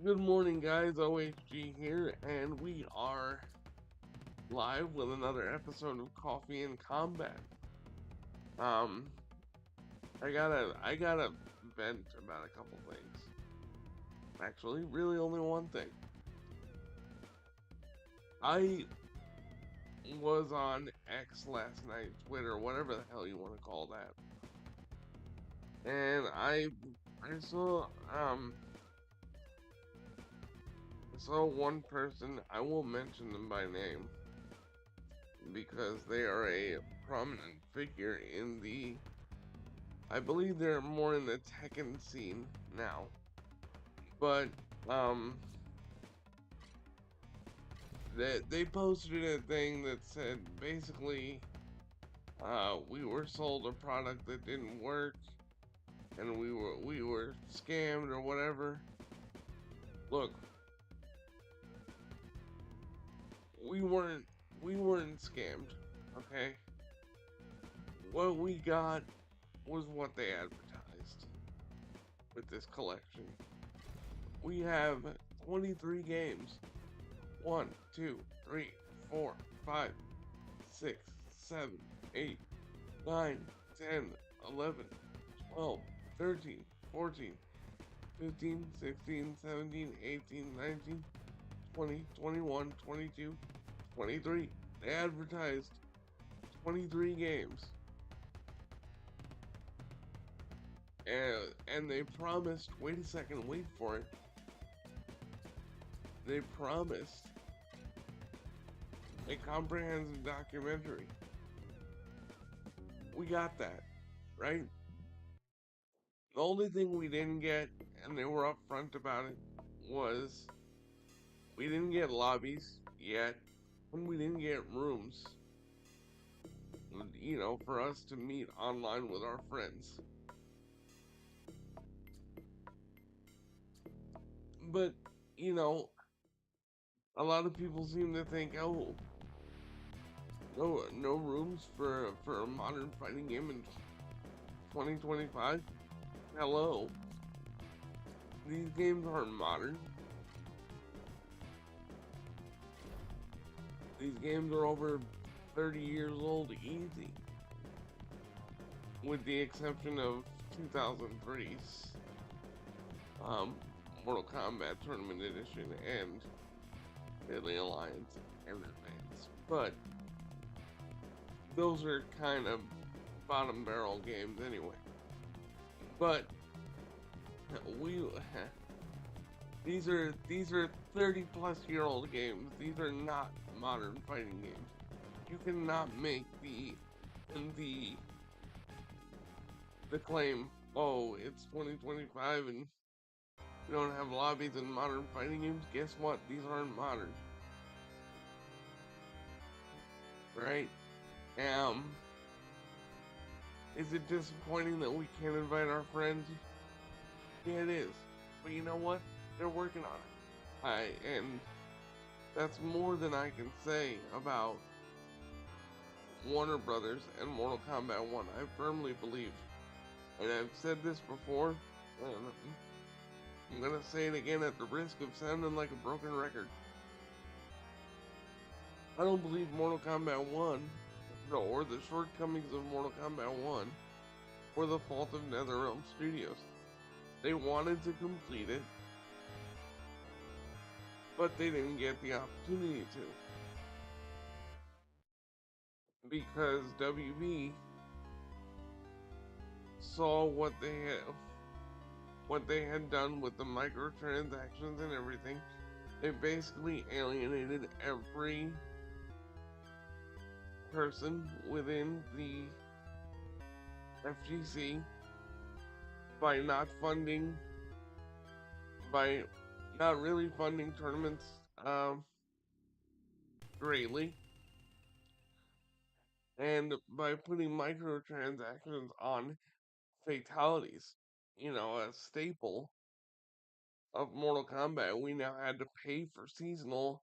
Good morning, guys. OHG here, and we are live with another episode of Coffee and Combat. Um, I gotta vent about a couple things. Actually, really only one thing. I was on X last night, Twitter, whatever the hell you want to call that, and I saw one person. I won't mention them by name because they are a prominent figure in the I believe they're more in the Tekken scene now. But um they posted a thing that said basically we were sold a product that didn't work and we were scammed or whatever. Look, we weren't we weren't scammed, okay? What we got was what they advertised with this collection. We have 23 games. 1, 2, 3, 4, 5, 6, 7, 8, 9, 10, 11, 12, 13, 14, 15, 16, 17, 18, 19, 20, 21, 22, 23. They advertised 23 games. And they promised, wait a second, wait for it. They promised a comprehensive documentary. We got that, right? The only thing we didn't get, and they were upfront about it, was we didn't get lobbies yet, and we didn't get rooms, for us to meet online with our friends. But, you know, a lot of people seem to think, oh, no rooms for a modern fighting game in 2025. Hello, these games aren't modern. These games are over 30 years old easy, with the exception of 2003's um, Mortal Kombat Tournament Edition and Deadly Alliance and Advance. But those are kind of bottom barrel games anyway. But we these are 30 plus year old games. These are not modern fighting games. You cannot make the the claim, oh, it's 2025 and we don't have lobbies in modern fighting games. Guess what? These aren't modern, right? Um, is it disappointing that we can't invite our friends? Yeah, it is. But you know what? They're working on it. And that's more than I can say about Warner Brothers and Mortal Kombat 1. I firmly believe, and I've said this before, and I'm gonna say it again at the risk of sounding like a broken record. I don't believe Mortal Kombat 1, no, or the shortcomings of Mortal Kombat 1, were the fault of NetherRealm Studios. They wanted to complete it, but they didn't get the opportunity to. Because WB saw what they had done with the microtransactions and everything. They basically alienated every person within the FGC by not funding, by not really funding tournaments um, greatly, and by putting microtransactions on fatalities. A staple of Mortal Kombat, we now had to pay for seasonal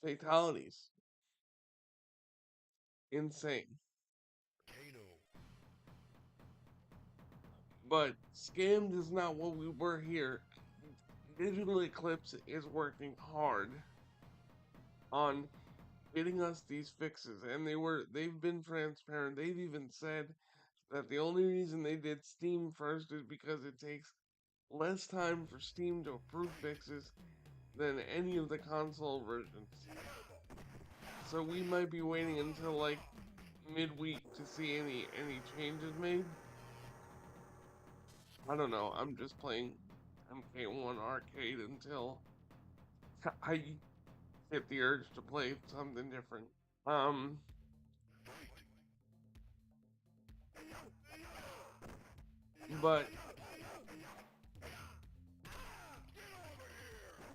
fatalities. Insane. But scammed is not what we were here. Digital Eclipse is working hard on getting us these fixes, and they've been transparent. They've even said that the only reason they did Steam first is because it takes less time for Steam to approve fixes than any of the console versions. So we might be waiting until like midweek to see any changes made. I don't know. I'm just playing MK1 Arcade until I get the urge to play something different. Um, but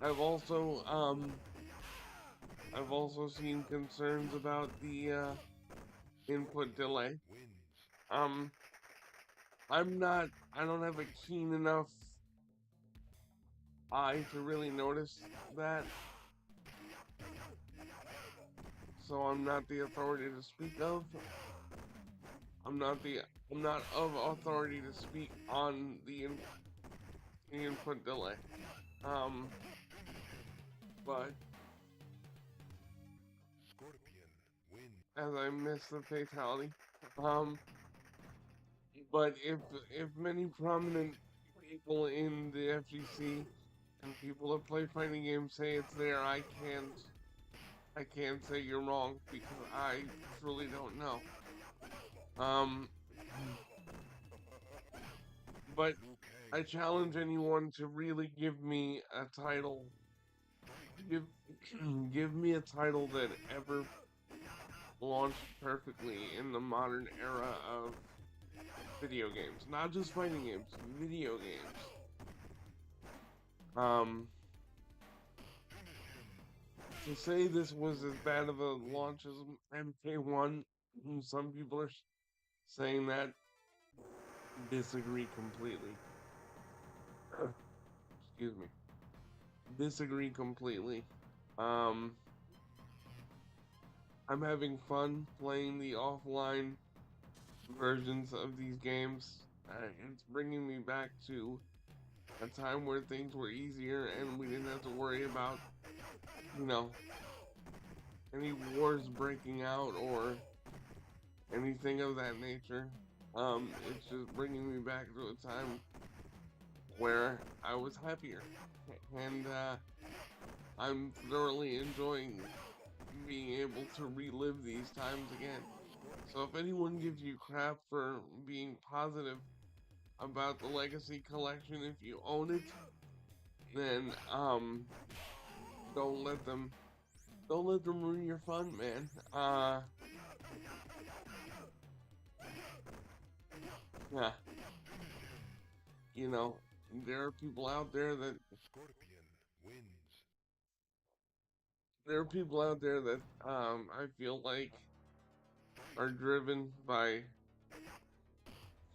I've also um I've also seen concerns about the input delay. Um, I don't have a keen enough eye to really notice that, so I'm not the authority to speak of. I'm not the I'm not of authority to speak on the input delay. Um, but as I miss the fatality. Um, but if many prominent people in the FGC and people that play fighting games say it's there, I can't say you're wrong because I truly don't know. Um, but I challenge anyone to really give me a title. Give give me a title that ever launched perfectly in the modern era of video games, not just fighting games, video games. Um, to say this was as bad of a launch as MK1, some people are saying that. Disagree completely. Excuse me. Disagree completely. Um, I'm having fun playing the offline versions of these games. It's bringing me back to a time where things were easier and we didn't have to worry about, you know, any wars breaking out or anything of that nature. It's just bringing me back to a time where I was happier, and I'm thoroughly enjoying being able to relive these times again. So if anyone gives you crap for being positive about the Legacy Collection, if you own it, then don't let them ruin your fun, man. Yeah, you know, there are people out there that I feel like are driven by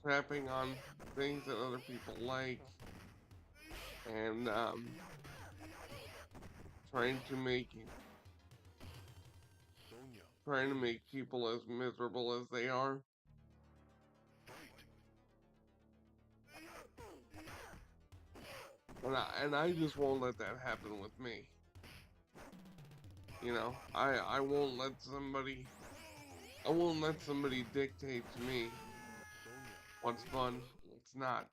crapping on things that other people like and trying to make people as miserable as they are. And I just won't let that happen with me. You know, I won't let somebody dictate to me what's fun, what's not.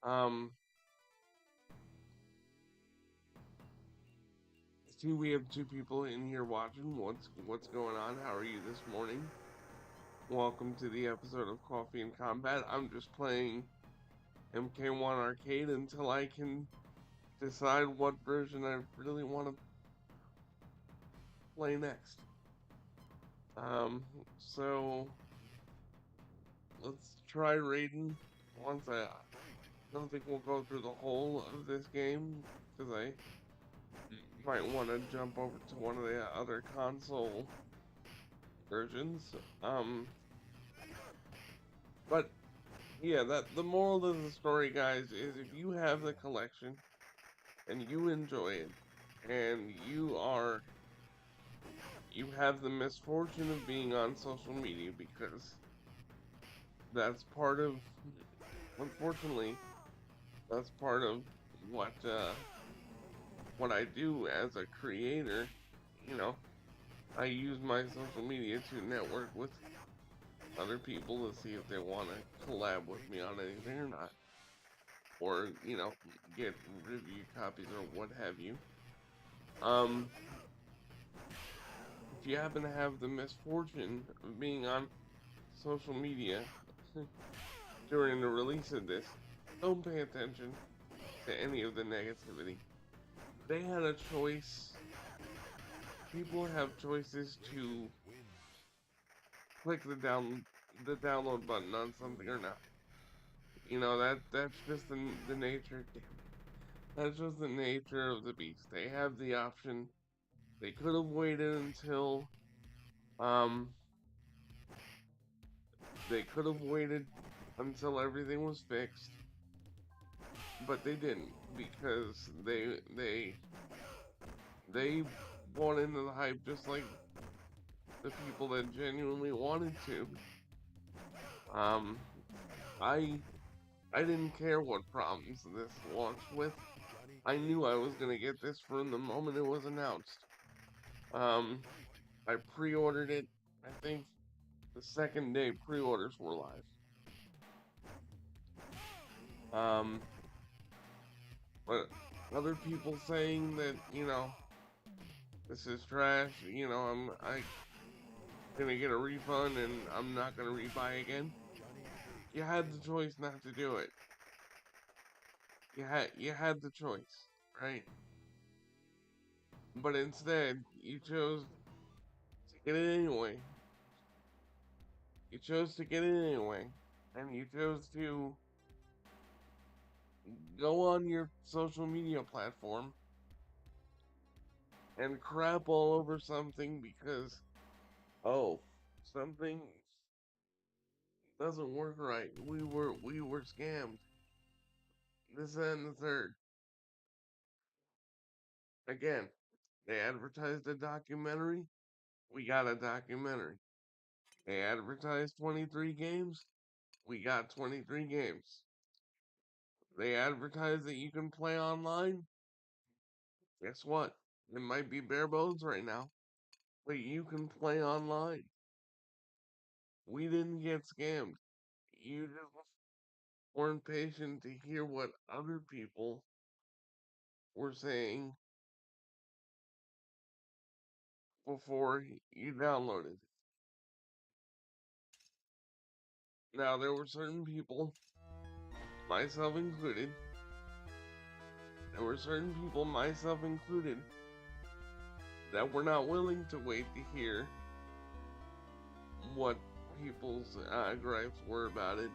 Um, see, we have two people in here watching. What's going on? How are you this morning? Welcome to the episode of Coffee and Combat. I'm just playing MK1 Arcade until I can decide what version I really want to play next. So let's try raiding. I don't think we'll go through the whole of this game because I might want to jump over to one of the other console versions. But yeah, that the moral of the story, guys, is if you have the collection and you enjoy it, and you have the misfortune of being on social media, because that's part of, unfortunately, That's part of what uh, what I do as a creator. You know, I use my social media to network with other people to see if they want to collab with me on anything or not, or get review copies or what have you. Um, if you happen to have the misfortune of being on social media during the release of this, don't pay attention to any of the negativity. They had a choice. People have choices to click the download button on something or not. That's just the nature. Damn it. That's just the nature of the beast. They have the option. They could have waited until um they could have waited until everything was fixed, but they didn't because they bought into the hype just like the people that genuinely wanted to. Um, I I didn't care what problems this launched with. I knew I was gonna get this from the moment it was announced. Um, I pre-ordered it. I think the second day pre-orders were live. Um, but other people saying that this is trash. I gonna get a refund and I'm not gonna rebuy again. You had the choice not to do it. You had the choice, right? But instead, you chose to get it anyway. You chose to get it anyway, and you chose to go on your social media platform and crap all over something because oh, something doesn't work right. We were scammed. This that, and the third. Again, they advertised a documentary. We got a documentary. They advertised 23 games. We got 23 games. They advertise that you can play online. Guess what? It might be bare bones right now, but you can play online. We didn't get scammed. You just weren't patient to hear what other people were saying before you downloaded. Now, there were certain people, myself included, that were not willing to wait to hear what people's gripes were about it.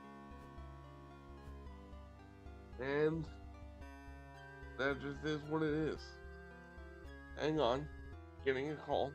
And that just is what it is. Hang on, getting a call.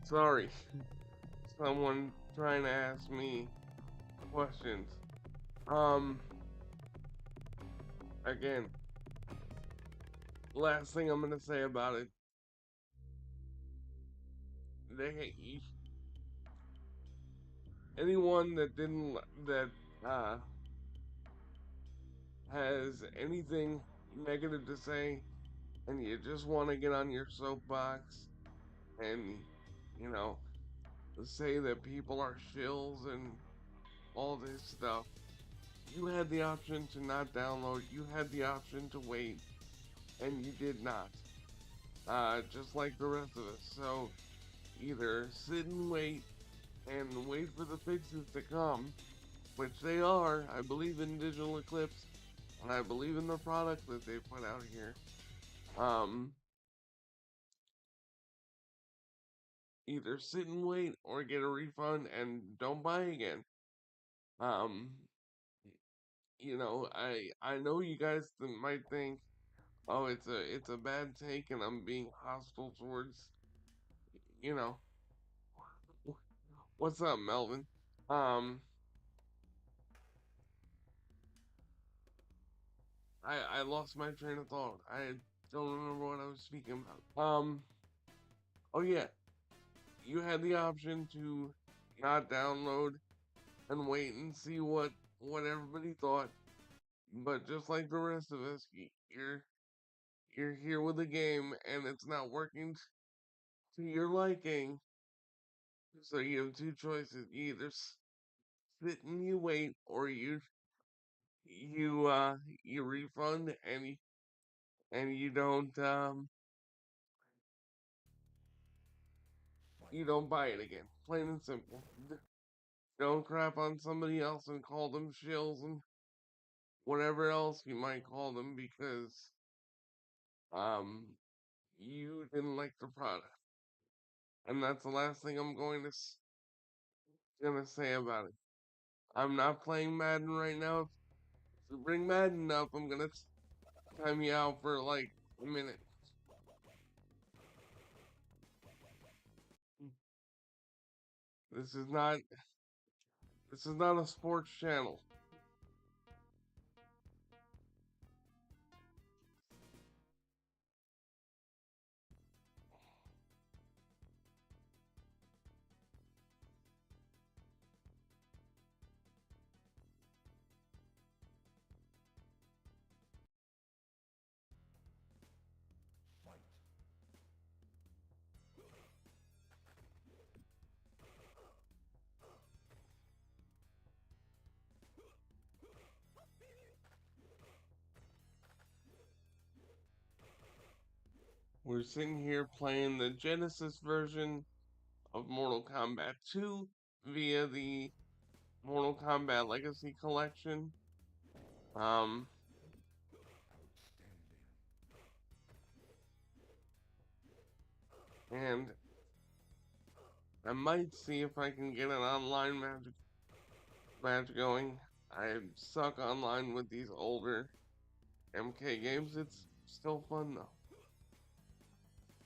Sorry, someone trying to ask me questions. Um, again, last thing I'm gonna say about it, they anyone that didn't that uh has anything negative to say and you just want to get on your soapbox and you know say that people are shills and all this stuff, you had the option to not download, you had the option to wait, and you did not, just like the rest of us. So either sit and wait for the fixes to come, which they are. I believe in Digital Eclipse, and I believe in the product that they put out here. Um, Either sit and wait or get a refund and don't buy again. Um, I know you guys might think, oh, it's a bad take, and I'm being hostile towards, you know, what's up, Melvin? Um, I lost my train of thought. I don't remember what I was speaking about. Oh yeah, you had the option to not download and wait and see what everybody thought. But just like the rest of us, you're here with the game and it's not working to your liking. So you have two choices: you either sit and you wait, or you refund and you don't buy it again. Plain and simple. Don't crap on somebody else and call them shills and whatever else you might call them because um you didn't like the product. And that's the last thing I'm gonna say about it. I'm not playing Madden right now. If you bring Madden up, I'm gonna time you out for like a minute. This is not this is not a sports channel. We're sitting here playing the Genesis version of Mortal Kombat 2 via the Mortal Kombat Legacy Collection. Um, and I might see if I can get an online match going. I suck online with these older MK games. It's still fun though.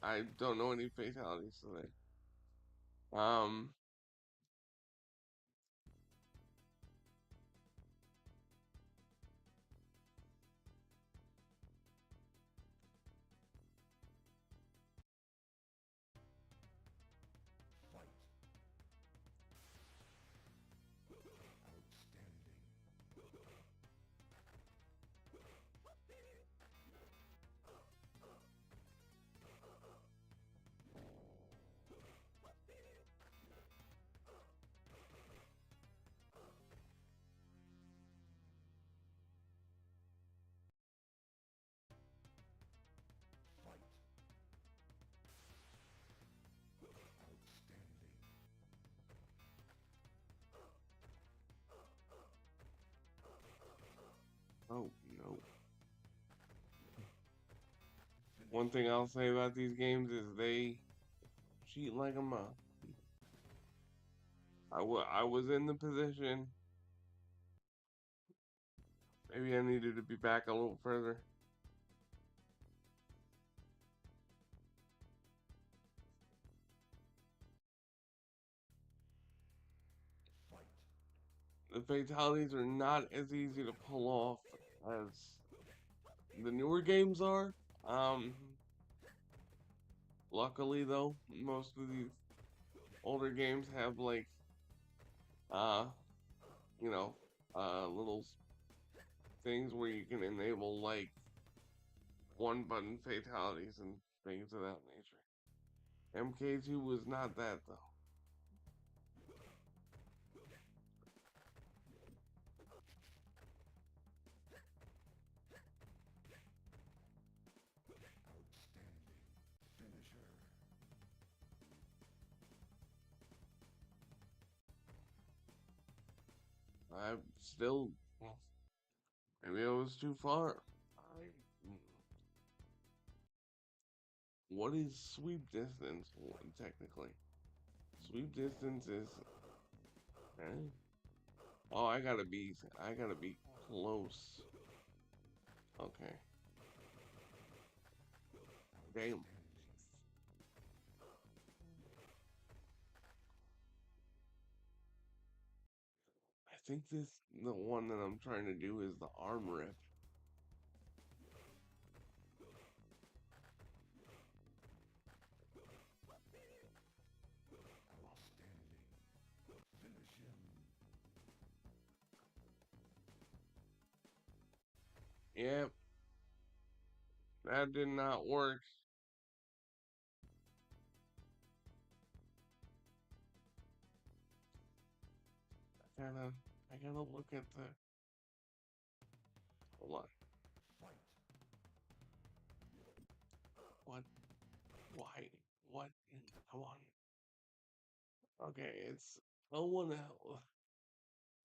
I don't know any fatalities today. Um, oh no. One thing I'll say about these games is they cheat like a mug. I was in the position. Maybe I needed to be back a little further. The fatalities are not as easy to pull off as the newer games are. Um, Luckily though, most of these older games have like uh, you know, little things where you can enable like one button fatalities and things of that nature. MK2 was not that though. I still, maybe I was too far. I, what is sweep distance technically? Sweep distance is, eh? Oh, I gotta be close. Okay, damn. I think the one that I'm trying to do is the arm rip. Yep, that did not work. I gotta, I gotta look at the. Hold on. What? Why? What? Come on. Okay, it's L1,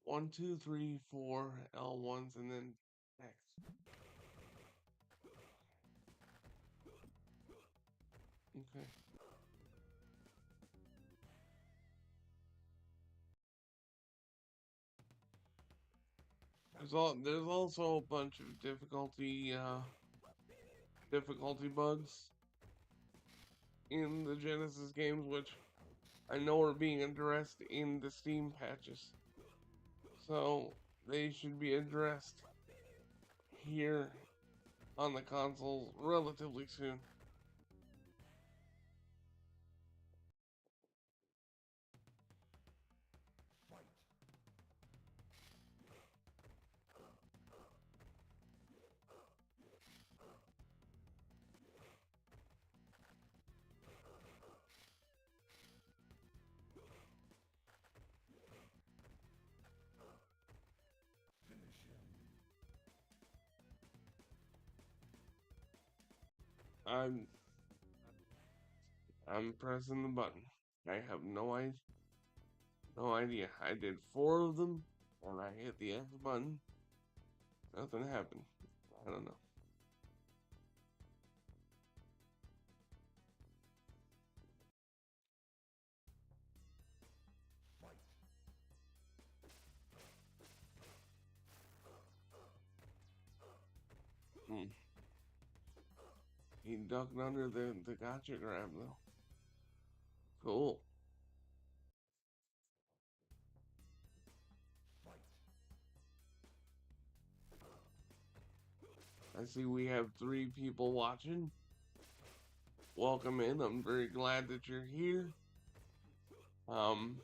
one, two, three, four L1s, and then X. Okay. There's also a bunch of difficulty bugs in the Genesis games, which I know are being addressed in the Steam patches. So they should be addressed here on the consoles relatively soon. I'm I'm pressing the button. I have no idea. I did four of them, and I hit the X button. Nothing happened. I don't know. Hmm. He ducked under the gotcha grab though. Cool. I see we have three people watching. Welcome in. I'm very glad that you're here. Um,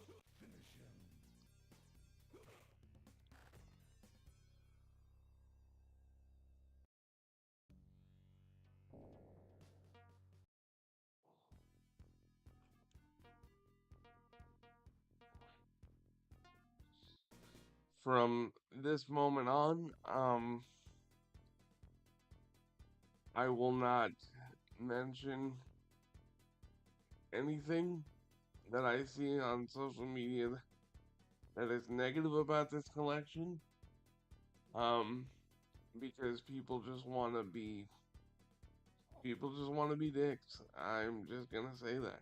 from this moment on, I will not mention anything that I see on social media that is negative about this collection. Um, because people just want to be dicks. I'm just gonna say that.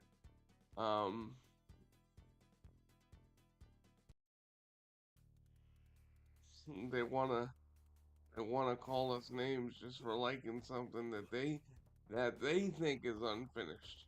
They wanna call us names just for liking something that they think is unfinished.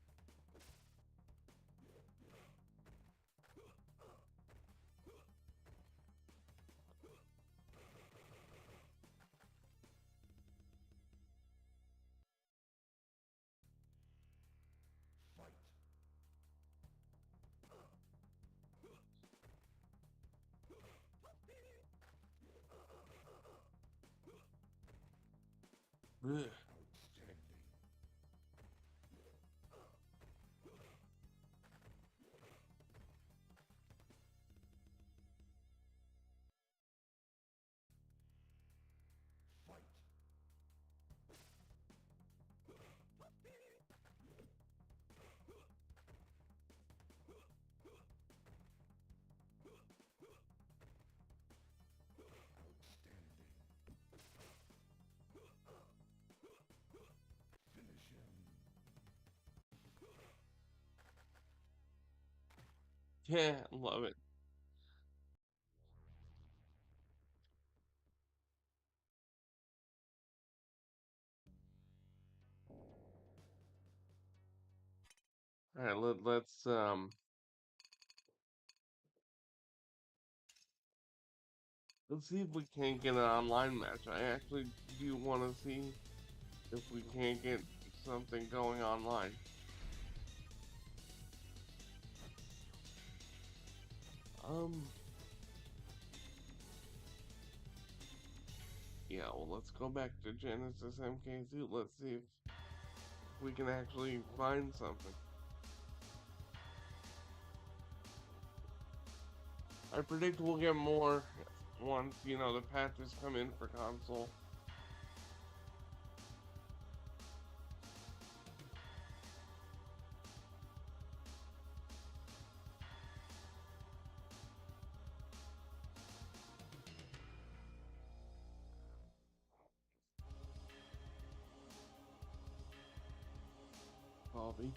Ugh. Yeah, love it. All right, let's see if we can't get an online match. I actually do want to see if we can't get something going online. Um, yeah, well, let's go back to Genesis MK2. Let's see if we can actually find something. I predict we'll get more once, the patches come in for console. Koffee.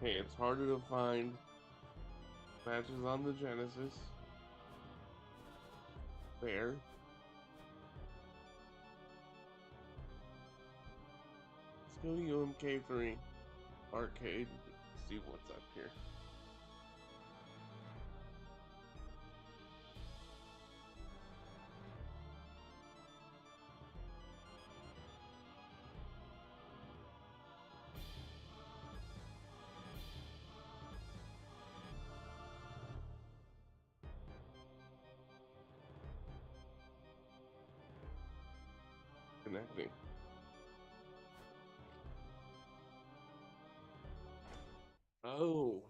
Hey, it's harder to find matches on the Genesis. Fair. Let's go to UMK3 arcade. See what's up here. Connecting. Oh,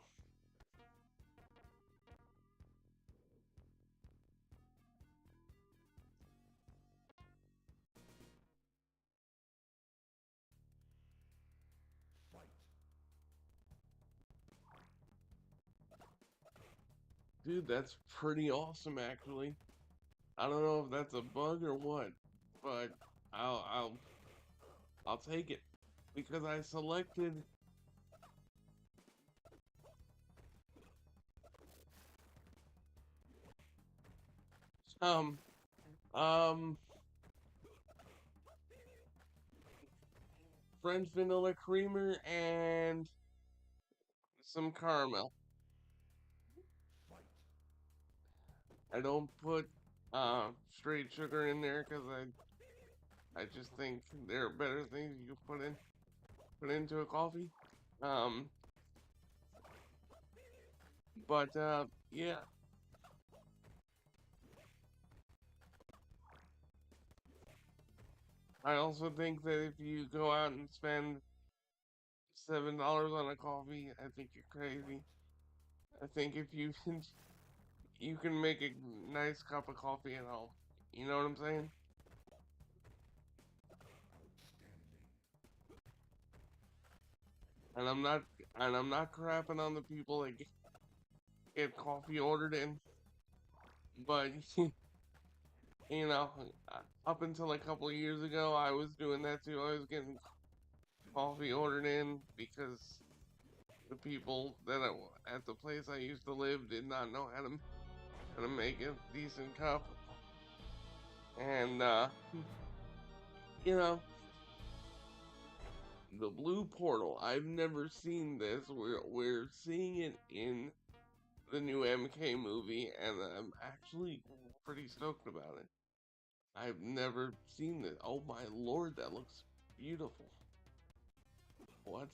dude, that's pretty awesome, actually. I don't know if that's a bug or what, but I'll I'll I'll take it because I selected some um French vanilla creamer and some caramel. I don't put straight sugar in there because I just think there are better things you can put into a coffee. Um, but yeah, I also think that if you go out and spend $7 on a coffee, I think you're crazy. I think if you can, you can make a nice cup of coffee at home. You know what I'm saying? And I'm not crapping on the people that get coffee ordered in, but you know, up until a couple of years ago, I was doing that too. I was getting coffee ordered in because the people at the place I used to live did not know how to make a decent cup, and you know, the blue portal. I've never seen this. We're seeing it in the new MK movie, and I'm actually pretty stoked about it. I've never seen this. Oh my lord, that looks beautiful. What?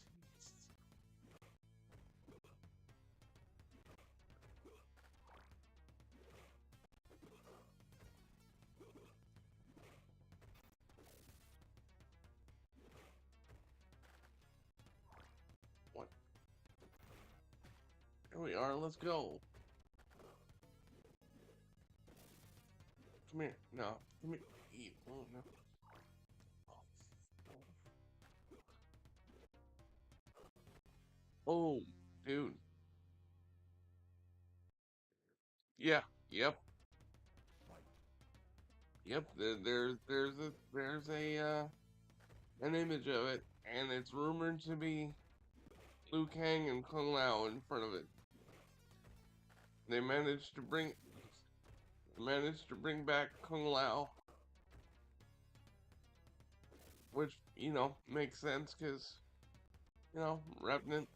What? Here we are. Let's go. Come here. No. Come here. Eat. Oh no. Oh, dude. Yeah. Yep. Yep. There's a an image of it, and it's rumored to be Liu Kang and Kung Lao in front of it. They managed to bring back Kung Lao, which makes sense because Revenant.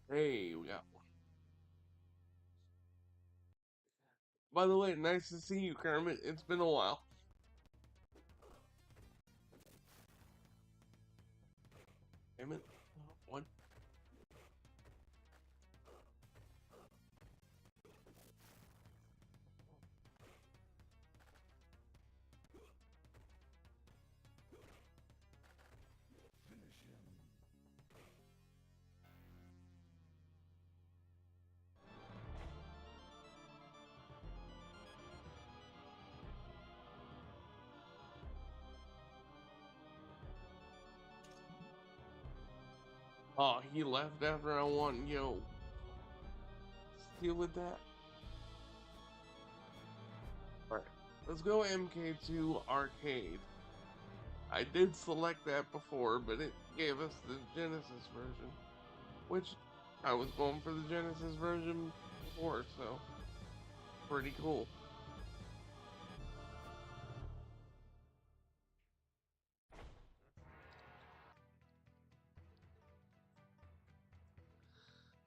Hey, we got one. By the way, nice to see you, Kermit. It's been a while. Damn it. What? Oh, he left after I won. Yo, deal with that. Alright, let's go MK2 Arcade. I did select that before, but it gave us the Genesis version, which I was going for the Genesis version before, so pretty cool.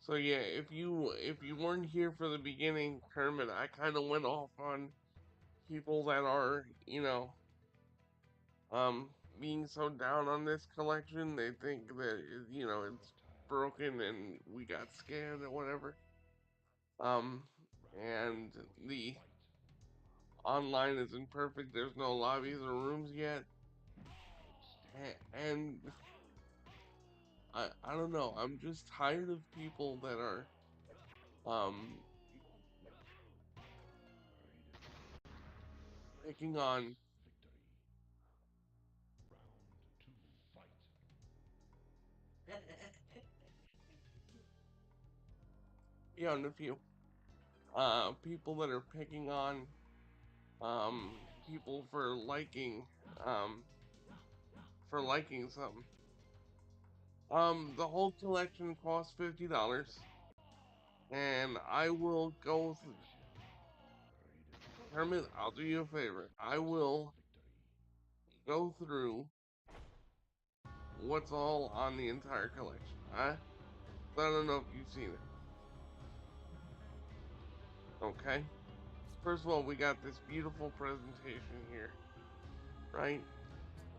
So yeah, if you weren't here for the beginning, Kermit, I kind of went off on people that are um being so down on this collection. They think that it's broken and we got scammed or whatever. Um, and the online isn't perfect. There's no lobbies or rooms yet, and I don't know. I'm just tired of people that are um picking on a few people that are picking on um people for liking something. The whole collection costs $50, and I will go. Herman, I'll do you a favor. I will go through what's all on the entire collection. I don't know if you've seen it. Okay. First of all, we got this beautiful presentation here, right?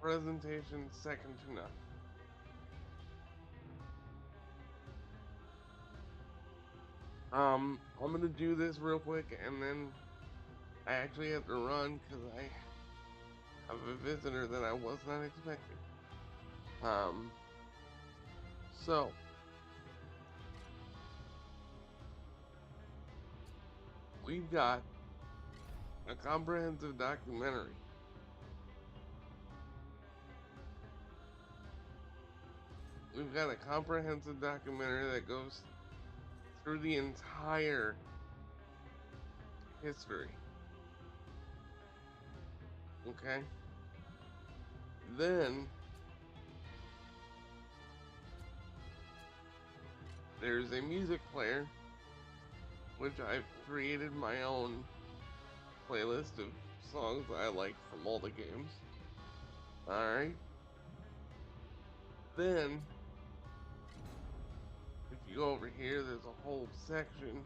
Presentation second to none. I'm gonna do this real quick, and then I actually have to run because I have a visitor that I was not expecting. Um, so we've got a comprehensive documentary. We've got a comprehensive documentary that goes through the entire history. Okay? Then there's a music player, which I've created my own playlist of songs I like from all the games. Alright? Then, if you go over here, there's a whole section.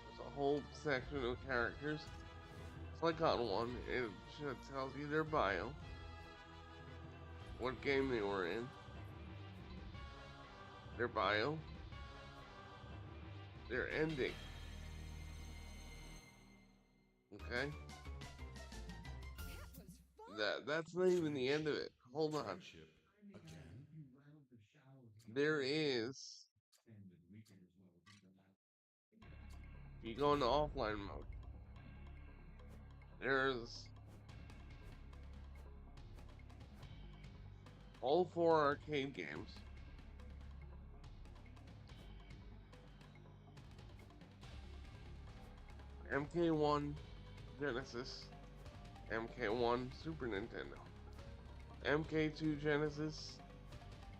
There's a whole section of characters. Click on one, it tells you their bio, what game they were in, their bio, their ending. Okay? That's not even the end of it. Hold on. There is, if you go into offline mode, there's all 4 arcade games. MK1 Genesis, MK1 Super Nintendo, MK2 Genesis,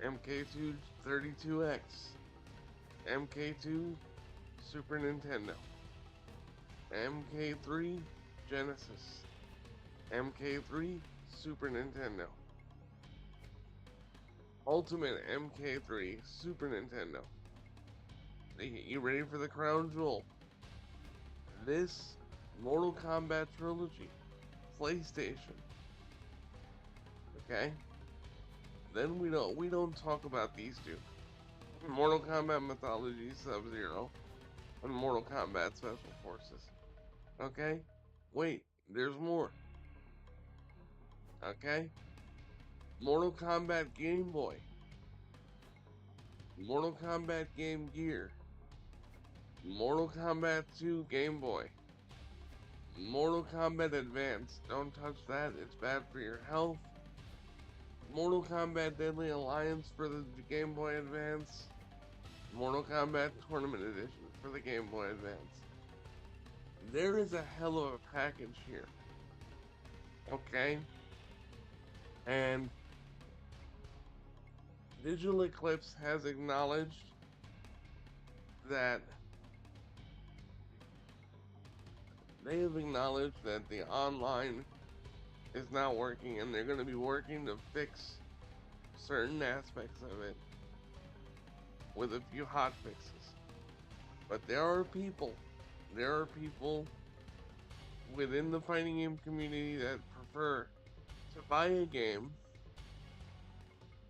MK2 32X, MK2 Super Nintendo, MK3 Genesis, MK3 Super Nintendo, Ultimate MK3 Super Nintendo. You ready for the crown jewel? This Mortal Kombat trilogy, PlayStation. Okay? Then we don't talk about these two. Mortal Kombat Mythology Sub-Zero and Mortal Kombat Special Forces. Okay? Wait, there's more. Okay? Mortal Kombat Game Boy. Mortal Kombat Game Gear. Mortal Kombat 2 Game Boy. Mortal Kombat Advance. Don't touch that, it's bad for your health. Mortal Kombat Deadly Alliance for the Game Boy Advance. Mortal Kombat Tournament Edition for the Game Boy Advance. There is a hell of a package here. Okay? And Digital Eclipse has acknowledged that the online is not working, and they're going to be working to fix certain aspects of it with a few hot fixes. But there are people within the fighting game community that prefer to buy a game,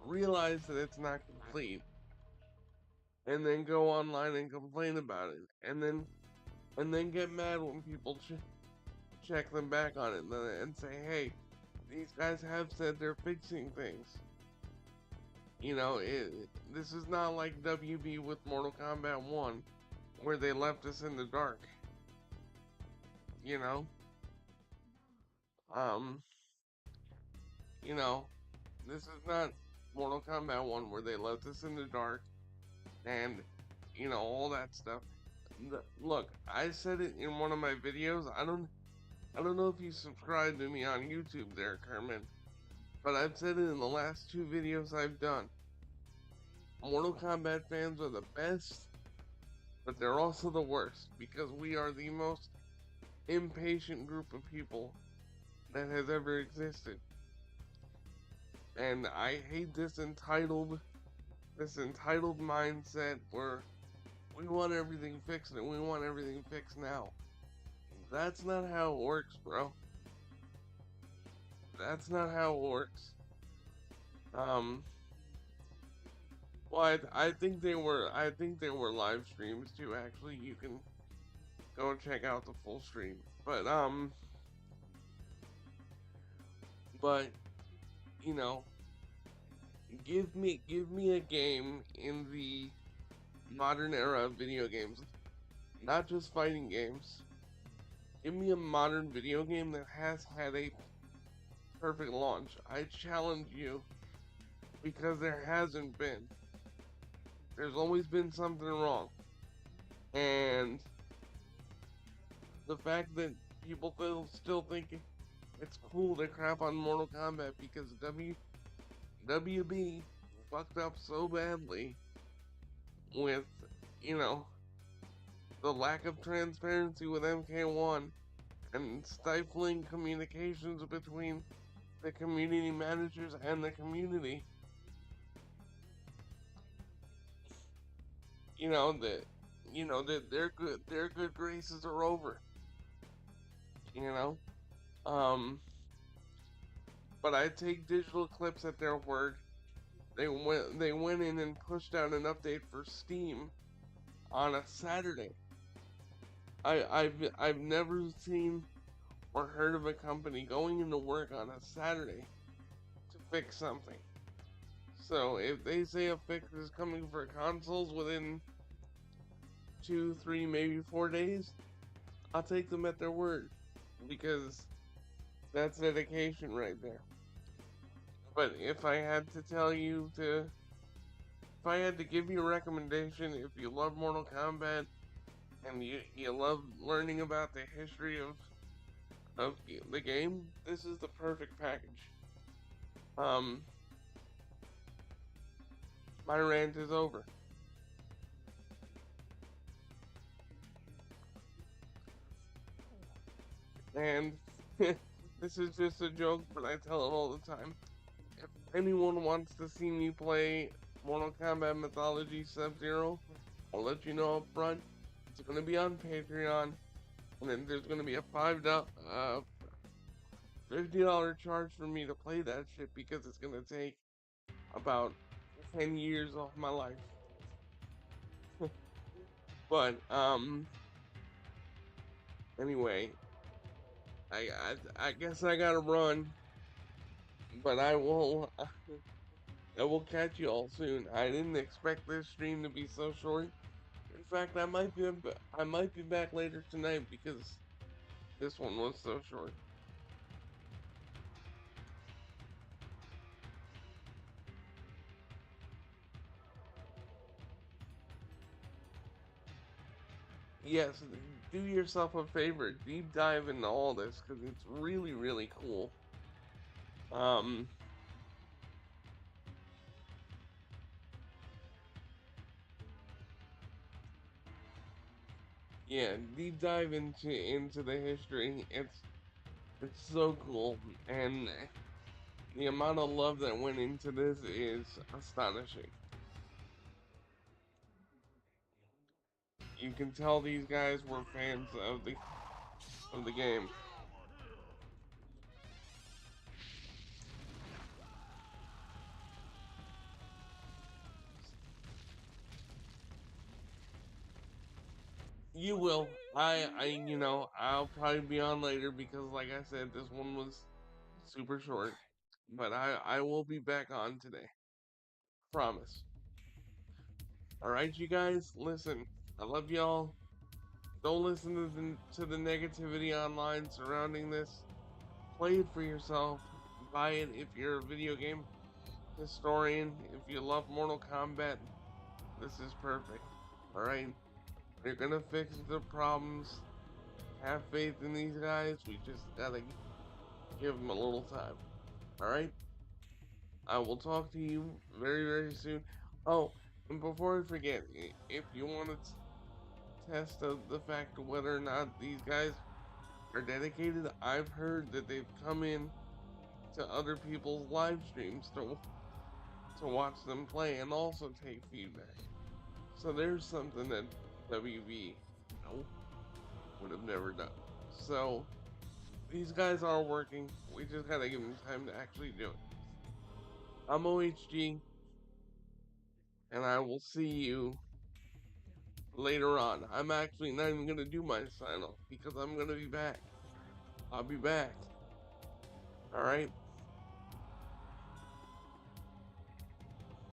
realize that it's not complete, and then go online and complain about it, and then get mad when people check them back on it and say, hey, these guys have said they're fixing things. You know, this is not like WB with Mortal Kombat 1, where they left us in the dark. you know, um, you know, this is not Mortal Kombat 1 where they left us in the dark and, all that stuff. Look, I said it in one of my videos. I don't know if you subscribe to me on YouTube there, Kermit, but I've said it in the last two videos I've done. Mortal Kombat fans are the best, but they're also the worst because we are the most impatient group of people that has ever existed. And I hate this entitled mindset where we want everything fixed and we want everything fixed now. That's not how it works, bro. That's not how it works. Um, well, I think they were live streams too. Actually, you can go check out the full stream. But you know, give me a game in the modern era of video games, not just fighting games. Give me a modern video game that has had a perfect launch. I challenge you because there hasn't been. There's always been something wrong. And the fact that people still think it's cool to crap on Mortal Kombat because WB fucked up so badly with, you know, the lack of transparency with MK1 and stifling communications between the community managers and the community. Their good graces are over. You know, um, but I take digital clips at their word. They went in and pushed out an update for Steam on a Saturday. I've never seen or heard of a company going into work on a Saturday to fix something. So if they say a fix is coming for consoles within 2, 3, maybe 4 days, I'll take them at their word because that's dedication right there. But if I had to if I had to give you a recommendation, if you love Mortal Kombat and you love learning about the history of the game, this is the perfect package. Um, my rant is over. And this is just a joke, but I tell it all the time. If anyone wants to see me play Mortal Kombat Mythology Sub-Zero, I'll let you know up front. It's going to be on Patreon, and then there's going to be a $50 charge for me to play that shit because it's going to take about 10 years off my life. But anyway, I guess I gotta run, but I will catch you all soon. I didn't expect this stream to be so short. In fact, I might be back later tonight because this one was so short. Yes, do yourself a favor, deep dive into all this because it's really, really cool. Um, yeah, deep dive into the history. It's so cool, and the amount of love that went into this is astonishing. You can tell these guys were fans of the game. You will. I'll probably be on later because, like I said, this one was super short. But I will be back on today. Promise. All right, you guys. Listen, I love y'all. Don't listen to the negativity online surrounding this. Play it for yourself. Buy it if you're a video game historian. If you love Mortal Kombat, this is perfect. Alright? You're gonna fix the problems. Have faith in these guys. We just gotta give them a little time. Alright? I will talk to you very, very soon. Oh, and before I forget, if you want to test the fact of whether or not these guys are dedicated, I've heard that they've come in to other people's live streams to watch them play and also take feedback. So there's something that WB, would have never done. So these guys are working. We just gotta give them time to actually do it. I'm OHG, and I will see you later on. I'm actually not even gonna do my sign off because I'm gonna be back. I'll be back. Alright?